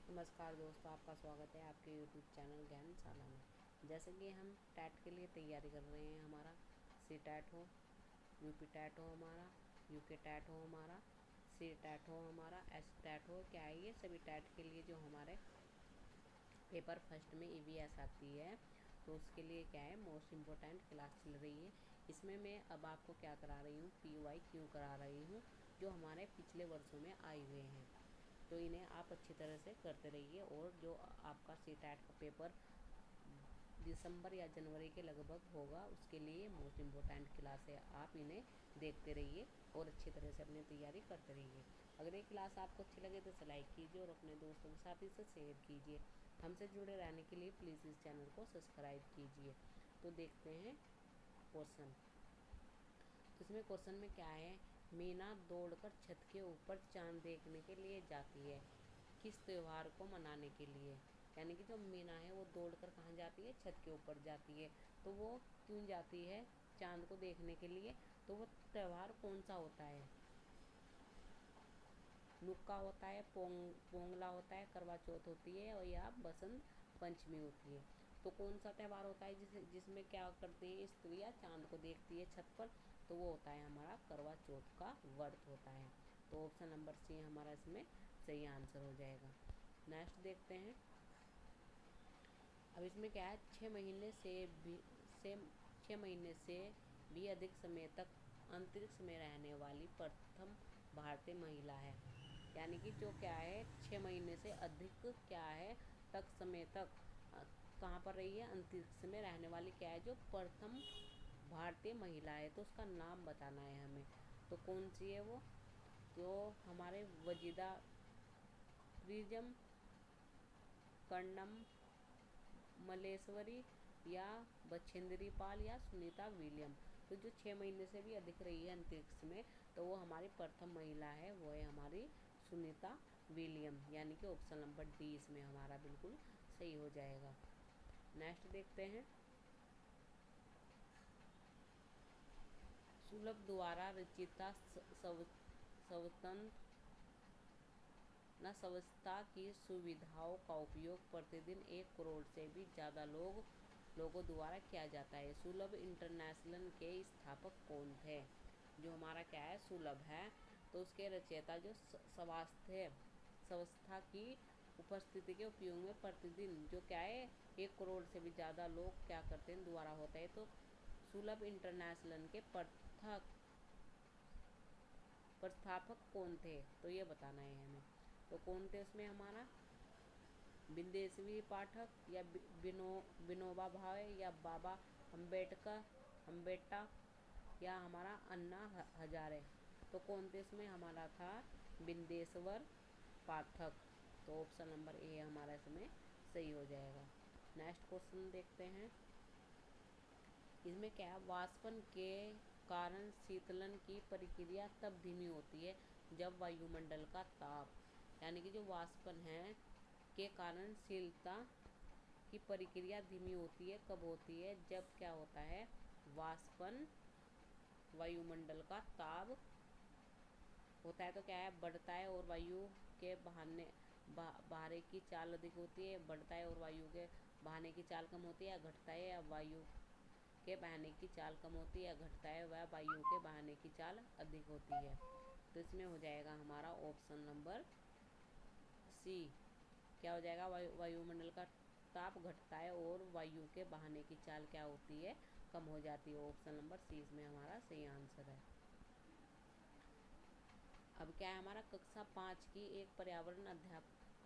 नमस्कार दोस्तों, आपका स्वागत है आपके यूट्यूब चैनल ज्ञानशाला में। जैसे कि हम टैट के लिए तैयारी कर रहे हैं, हमारा सी टैट हो, यूपी टैट हो, हमारा यूके टैट हो, हमारा सी टैट हो, हमारा एस टैट हो, क्या है ये सभी टैट के लिए जो हमारे पेपर फर्स्ट में ईवीएस आती है, तो उसके लिए क्या है मोस्ट इम्पोर्टेंट क्लास चल रही है। इसमें मैं अब आपको क्या करा रही हूँ, PYQ करा रही हूँ, जो हमारे पिछले वर्षों में आए हुए हैं। तो इन्हें आप अच्छी तरह से करते रहिए, और जो आपका सी टैट का पेपर दिसंबर या जनवरी के लगभग होगा, उसके लिए मोस्ट इम्पोर्टेंट क्लास है। आप इन्हें देखते रहिए और अच्छी तरह से अपनी तैयारी करते रहिए। अगर ये क्लास आपको अच्छी लगे तो लाइक कीजिए और अपने दोस्तों के साथ इसे शेयर कीजिए। हमसे जुड़े रहने के लिए प्लीज़ इस चैनल को सब्सक्राइब कीजिए। तो देखते हैं क्वेश्चन। तो इसमें क्वेश्चन में क्या है, मीना दौड़कर छत के ऊपर चांद देखने के लिए जाती है, किस त्यौहार को मनाने के लिए। यानी कि जो मीना है वो दौड़कर कहाँ जाती है, छत के ऊपर जाती है। तो वो क्यों जाती है चांद को देखने के लिए, तो वो त्यौहार कौन सा होता है। नुक्का होता है, पोंगला होता है, करवा चौथ होती है, और या बसंत पंचमी होती है। तो कौन सा त्यौहार होता है जिसमें क्या करती है स्त्रियाँ चांद को देखती है छत पर, तो वो होता है हमारा करवा चौथ का व्रत होता है। तो ऑप्शन नंबर सी हमारा इसमें सही आंसर हो जाएगा। नेक्स्ट देखते हैं। अब इसमें क्या है, 6 महीने से भी अधिक समय तक अंतरिक्ष में रहने वाली प्रथम भारतीय महिला है। यानी कि जो क्या है 6 महीने से अधिक क्या है तक समय तक कहाँ पर रही है, अंतरिक्ष में रहने वाली क्या है जो प्रथम भारतीय महिला है। तो उसका नाम बताना है हमें। तो कौन सी है वो, तो हमारे वजीदा प्रिजम, कर्णम मलेश्वरी, या बछेंद्री पाल, या सुनीता विलियम। तो जो 6 महीने से भी अधिक रही है अंतरिक्ष में, तो वो हमारी प्रथम महिला है, वो है हमारी सुनीता विलियम। यानी कि ऑप्शन नंबर डी इसमें हमारा बिल्कुल सही हो जाएगा। नेक्स्ट देखते हैं। सुलभ द्वारा रचिता स्वच्छता की सुविधाओं का उपयोग प्रतिदिन 1 करोड़ से भी ज़्यादा लोगों द्वारा किया जाता है। सुलभ इंटरनेशनल के स्थापक कौन थे। जो हमारा क्या है सुलभ है, तो उसके रचयिता जो स्वास्थ्य व्यवस्था की उपस्थिति के उपयोग में प्रतिदिन जो क्या है 1 करोड़ से भी ज़्यादा लोग क्या करते हैं द्वारा होता है। तो सुलभ इंटरनेशनल के प्रस्थापक कौन थे, तो ये बताना है हमें। तो कौन थे उसमें हमारा बिंदेश्वरी पाठक, या विनोबा भावे, या बाबा अम्बेडकर, या हमारा अन्ना हजारे। तो कौन थे इसमें हमारा था बिंदेश्वर पाठक। तो ऑप्शन नंबर ए हमारा इसमें सही हो जाएगा। नेक्स्ट क्वेश्चन देखते हैं। इसमें क्या है, वाष्पन के कारण शीतलन की प्रक्रिया तब धीमी होती है जब वायुमंडल का ताप, यानी कि जो वाष्पन है के कारण शीतलता की प्रक्रिया धीमी होती है, कब होती है, जब क्या होता है वाष्पन वायुमंडल का ताप होता है, तो क्या है बढ़ता है और वायु के बहाने की चाल अधिक होती है। बढ़ता है और वायु के बहाने की चाल कम होती है, या घटता है या वायु के बहाने की चाल कम होती है, या घटता है वह वायु के बहाने की चाल अधिक होती है। तो इसमें हो जाएगा हमारा ऑप्शन नंबर सी। क्या हो जाएगा, वायुमंडल का ताप घटता है और वायु के बहाने की चाल क्या होती है, कम हो जाती है। ऑप्शन नंबर सी इसमें हमारा सही आंसर है। अब क्या है, हमारा कक्षा 5 की एक पर्यावरण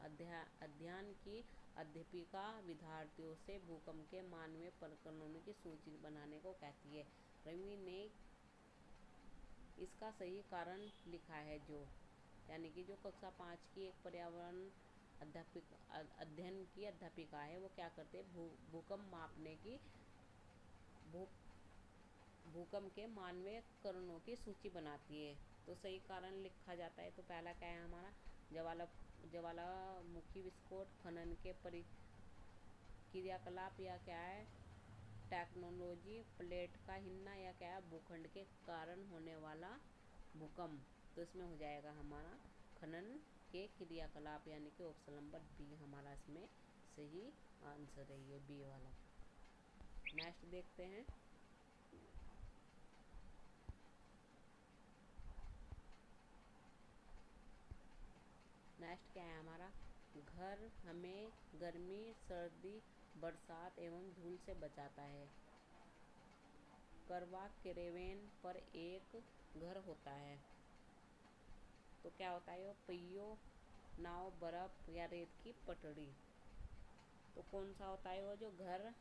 अध्ययन की अध्यापिका विद्यार्थियों से भूकंप के मानवीय प्रकरणों की सूची बनाने को कहती है। रवि ने इसका सही कारण लिखा है। जो यानी कि जो कक्षा 5 की एक पर्यावरण अध्ययन की अध्यापिका है, वो क्या करते हैं भूकंप मापने की भूकंप के मानवीय कारणों की सूची बनाती है। तो सही कारण लिखा जाता है। तो पहला क्या है हमारा ज्वालामुखी विस्फोट, खनन के क्रियाकलाप, या क्या है टेक्नोलॉजी, प्लेट का हिलना, या क्या है भूखंड के कारण होने वाला भूकंप। तो इसमें हो जाएगा हमारा खनन के क्रियाकलाप, यानी कि ऑप्शन नंबर बी हमारा इसमें सही आंसर है, ये बी वाला। नेक्स्ट देखते हैं। नेक्स्ट क्या है हमारा, घर हमें गर्मी, सर्दी, बरसात एवं धूल से बचाता है। करवा कैरेवेन पर एक घर होता है, तो क्या होता है, वो पहियों, नाव, बर्फ या रेत की पटड़ी। तो कौन सा होता है वो जो घर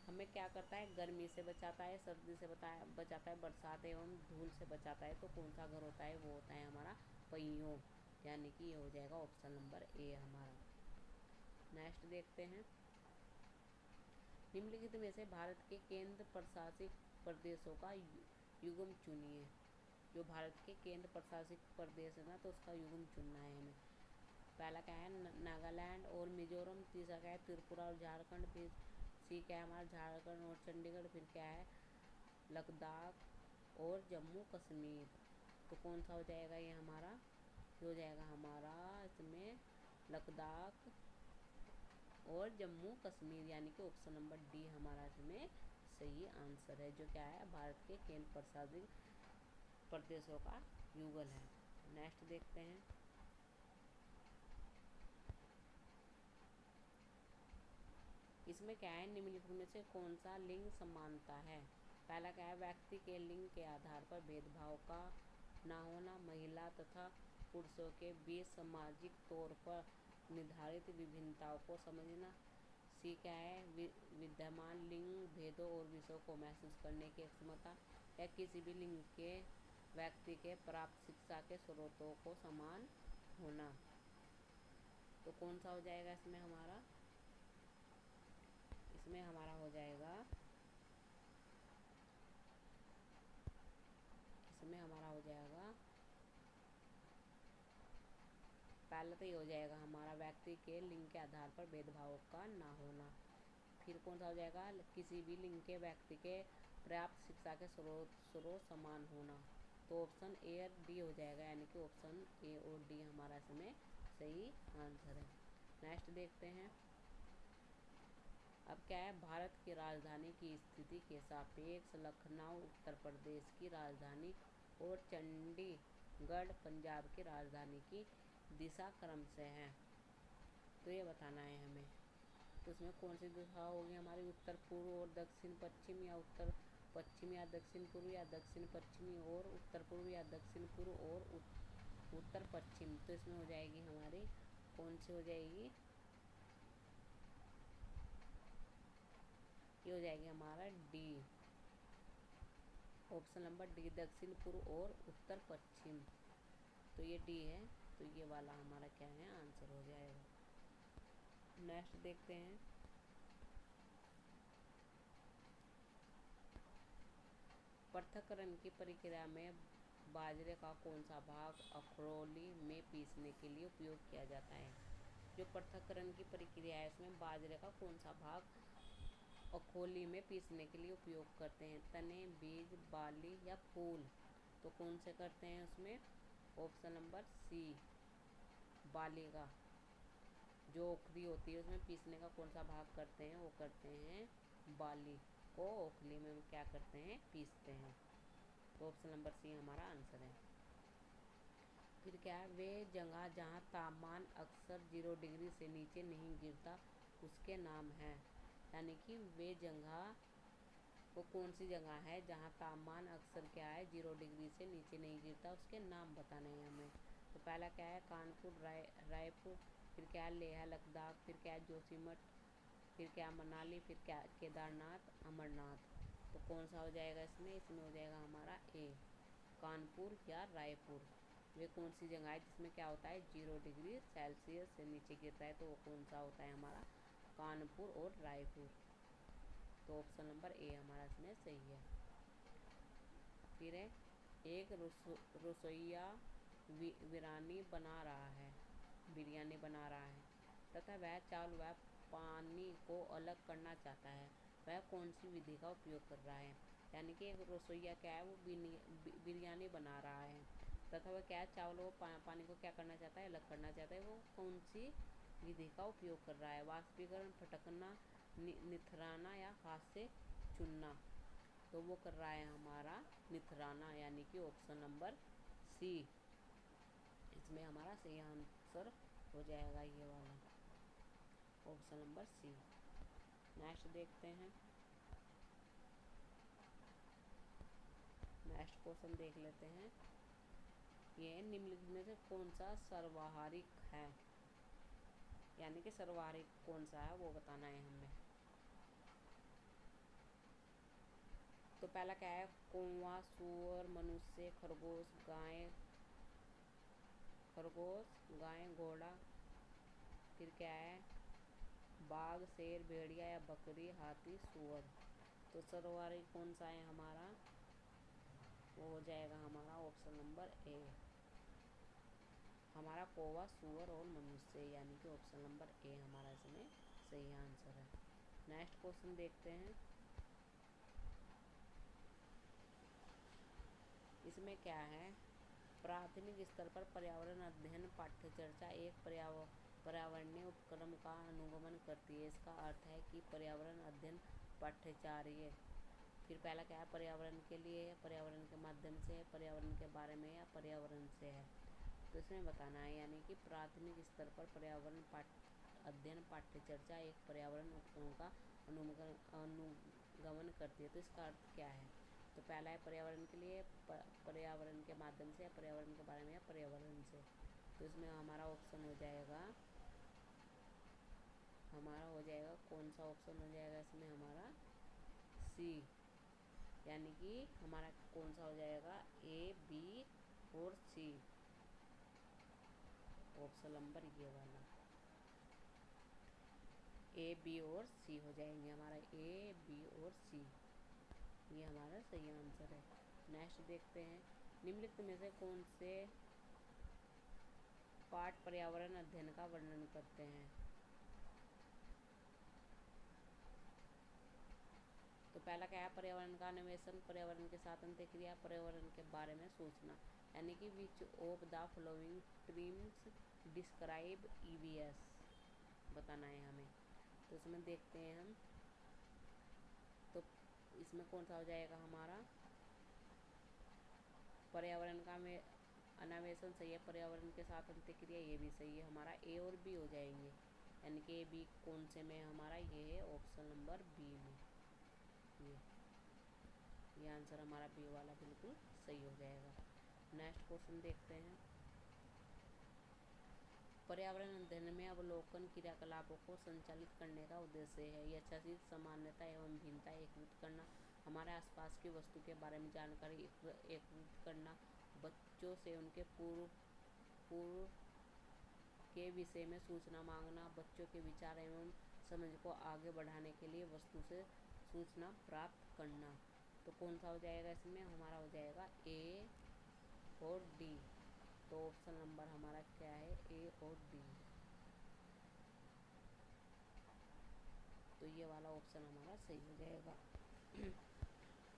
हमें क्या करता है, गर्मी से बचाता है, सर्दी से बचाता है, बरसात एवं धूल से बचाता है। तो कौन सा घर होता है, वो होता है हमारा पहियों, यानी कि ये हो जाएगा ऑप्शन नंबर ए हमारा। नेक्स्ट देखते हैं। निम्नलिखित में से भारत के केंद्र प्रशासित प्रदेशों का युग्म चुनिए। जो भारत के केंद्र प्रशासित प्रदेश है ना, तो उसका युग्म चुनना है हमें। पहला क्या है, नागालैंड और मिजोरम। तीसरा क्या है, त्रिपुरा और झारखंड। फिर सी क्या है हमारा, झारखंड और चंडीगढ़। फिर क्या है, लद्दाख और जम्मू कश्मीर। तो कौन सा हो जाएगा ये हमारा, ये हो जाएगा हमारा इसमें लद्दाख और जम्मू कश्मीर, यानी कि ऑप्शन नंबर डी हमारा इसमें सही आंसर है, जो क्या है, भारत के केंद्र प्रशासित प्रदेशों का युगल है। नेक्स्ट देखते हैं। इसमें क्या है, निम्नलिखित में से कौन सा लिंग समानता है। पहला क्या है, व्यक्ति के लिंग के आधार पर भेदभाव का ना होना, महिला तथा पुरुषों के बीच सामाजिक तौर पर निर्धारित विभिन्नताओं को समझना। सी क्या है, विद्यमान लिंग भेदों और विषयों को महसूस करने की क्षमता, या किसी भी लिंग के व्यक्ति के प्राप्त शिक्षा के स्रोतों को समान होना। तो कौन सा हो जाएगा इसमें हमारा, इसमें हमारा हो जाएगा, इसमें हमारा हो जाएगा, पहले तो ये हो जाएगा हमारा व्यक्ति के लिंग के आधार पर भेदभाव का ना होना। फिर कौन सा हो जाएगा, किसी भी लिंग के व्यक्ति के पर्याप्त शिक्षा के स्रोत समान होना। तो ऑप्शन ए और डी हो जाएगा, यानी कि ऑप्शन ए और डी हमारा इसमें सही आंसर है। नेक्स्ट देखते हैं। अब क्या है, भारत की राजधानी की स्थिति के सापेक्ष लखनऊ उत्तर प्रदेश की राजधानी और चंडीगढ़ पंजाब की राजधानी की दिशा क्रम से है। तो ये बताना है हमें। तो उसमें कौन सी दिशा होगी हमारी, उत्तर पूर्व और दक्षिण पश्चिम, या उत्तर पश्चिम या दक्षिण पूर्व, या दक्षिण पश्चिमी और उत्तर पूर्व, या दक्षिण पूर्व और उत्तर पश्चिम। तो इसमें हो जाएगी हमारी, कौन सी हो जाएगी, ये हो जाएगी हमारा डी, ऑप्शन नंबर डी, दक्षिण पूर्व और उत्तर पश्चिम। तो ये डी है, तो ये वाला हमारा क्या है, आंसर हो जाएगा। नेक्स्ट देखते हैं। पृथक्करण की प्रक्रिया में बाजरे का कौन सा भाग अखरोली में पीसने के लिए उपयोग किया जाता है। जो पृथक्करण की प्रक्रिया है, उसमें बाजरे का कौन सा भाग अखरोली में पीसने के लिए उपयोग करते हैं, तने, बीज, बाली या फूल। तो कौन से करते हैं उसमें, ऑप्शन नंबर सी, बाली का, जो ओखली होती है उसमें पीसने का कौन सा भाग करते हैं, वो करते हैं बाली को ओखली में क्या करते हैं, पीसते हैं। तो ऑप्शन नंबर सी हमारा आंसर है। फिर क्या है, वे जगह जहाँ तापमान अक्सर 0 डिग्री से नीचे नहीं गिरता उसके नाम है। यानी कि वे जगह, वो कौन सी जगह है जहाँ तापमान अक्सर क्या है, 0 डिग्री से नीचे नहीं गिरता, उसके नाम बताने हैं हमें। तो पहला क्या है, कानपुर, रायपुर। फिर क्या है, लेह लद्दाख। फिर क्या है, जोशीमठ। फिर क्या, मनाली। फिर क्या, केदारनाथ, अमरनाथ। तो कौन सा हो जाएगा इसमें, इसमें हो जाएगा हमारा ए, कानपुर या रायपुर। वे कौन सी जगह है जिसमें क्या होता है, 0 डिग्री सेल्सियस से नीचे गिरता है, तो वो कौन सा होता है हमारा, कानपुर और रायपुर। तो ऑप्शन नंबर ए हमारा इसमें सही है। फिर है, एक रसोइया बिरयानी बना रहा है, बिरयानी बना रहा है तथा वह चावल व पानी को अलग करना चाहता है, वह कौन सी विधि का उपयोग कर रहा है। यानी कि एक रसोइया क्या है, वो बिरयानी बना रहा है, तथा वह क्या है, चावल व पानी को क्या करना चाहता है, अलग करना चाहता है। वो कौन सी विधि का उपयोग कर रहा है, वाष्पीकरण, फटकना, निथराना या हाथ से चुनना। तो वो कर रहा है हमारा निथराना, यानी कि ऑप्शन नंबर सी इसमें हमारा सही आंसर हो जाएगा, ये वाला ऑप्शन नंबर सी। नेक्स्ट देखते हैं, नेक्स्ट क्वेश्चन देख लेते हैं। ये निम्नलिखित में से कौन सा सर्वाहारिक है, यानी कि सर्वाहारिक कौन सा है वो बताना है हमें। तो पहला क्या है, कौवा, सूअर, मनुष्य, खरगोश, गाय, घोड़ा। फिर क्या है, बाघ, शेर, भेड़िया या बकरी, हाथी, सूअर। तो सर्वाहारिक कौन सा है हमारा, वो हो जाएगा हमारा ऑप्शन नंबर ए, हमारा कौवा, सूअर और मनुष्य, यानी कि ऑप्शन नंबर ए हमारा इसमें सही आंसर है। नेक्स्ट क्वेश्चन देखते हैं, इसमें क्या है, प्राथमिक स्तर पर पर्यावरण अध्ययन पाठ्यचर्चा एक पर्यावरणीय उपक्रम का अनुगमन करती है। इसका अर्थ है कि पर्यावरण अध्ययन पाठ्यचर्या। फिर पहला क्या है, पर्यावरण के लिए है, पर्यावरण के माध्यम से है, पर्यावरण के बारे में या पर्यावरण से है। तो इसमें बताना है, यानी कि प्राथमिक स्तर पर पर्यावरण अध्ययन पाठ्यचर्चा एक पर्यावरण उपक्रम का अनुगमन करती है। तो इसका अर्थ क्या है, तो पहला है पर्यावरण के लिए, पर्यावरण के माध्यम से, पर्यावरण के बारे में या पर्यावरण से। तो इसमें हमारा ऑप्शन हो जाएगा, कौन सा ऑप्शन हो जाएगा इसमें हमारा सी, यानी कि हमारा कौन सा हो जाएगा, ए, बी और सी, ऑप्शन नंबर ये वाला ए, बी और सी हो जाएंगे हमारा, ए, बी और सी, ये हमारा सही आंसर है। नेक्स्ट देखते हैं, निम्नलिखित में से कौन से पाठ पर्यावरण अध्ययन का वर्णन करते हैं। तो पहला क्या है, पर्यावरण का अन्वेषण, पर्यावरण के साथ अंतःक्रिया, पर्यावरण के बारे में सोचना, यानी कि which of the following terms describe EVS बताना है हमें। तो इसमें देखते हैं हम, तो इसमें कौन सा हो जाएगा हमारा, पर्यावरण का अन्वेषण सही है, पर्यावरण के साथ अंतःक्रिया ये भी सही है, हमारा ए और बी हो जाएंगे, यानी कि ए बी कौन से में हमारा, ये है ऑप्शन नंबर बी में, ये आंसर हमारा बी वाला बिल्कुल सही हो जाएगा। नेक्स्ट क्वेश्चन देखते हैं, पर्यावरण अध्ययन में अवलोकन क्रियाकलापों को संचालित करने का उद्देश्य है। यथाचित समानता एवं भिन्नता एकत्रित करना, हमारे आसपास की वस्तु के बारे में जानकारी एकत्रित करना, बच्चों से उनके पूर्व के विषय में सूचना मांगना, बच्चों के विचार एवं समझ को आगे बढ़ाने के लिए वस्तु से सूचना प्राप्त करना। तो कौन सा हो जाएगा इसमें हमारा, हो जाएगा ए और डी। तो ऑप्शन नंबर हमारा क्या है, ए और डी। तो ये वाला ऑप्शन हमारा सही हो जाएगा।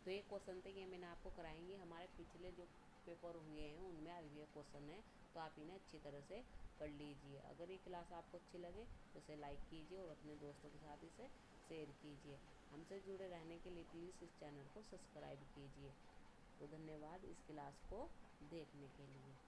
तो ये क्वेश्चन थे, ये मैंने आपको कराएंगे, हमारे पिछले जो पेपर हुए हैं उनमें आए हुए क्वेश्चन है, तो आप इन्हें अच्छी तरह से कर लीजिए। अगर ये क्लास आपको अच्छी लगे तो इसे लाइक कीजिए और अपने दोस्तों के साथ इसे शेयर कीजिए। हमसे जुड़े रहने के लिए प्लीज़ इस चैनल को सब्सक्राइब कीजिए। तो धन्यवाद इस क्लास को देखने के लिए।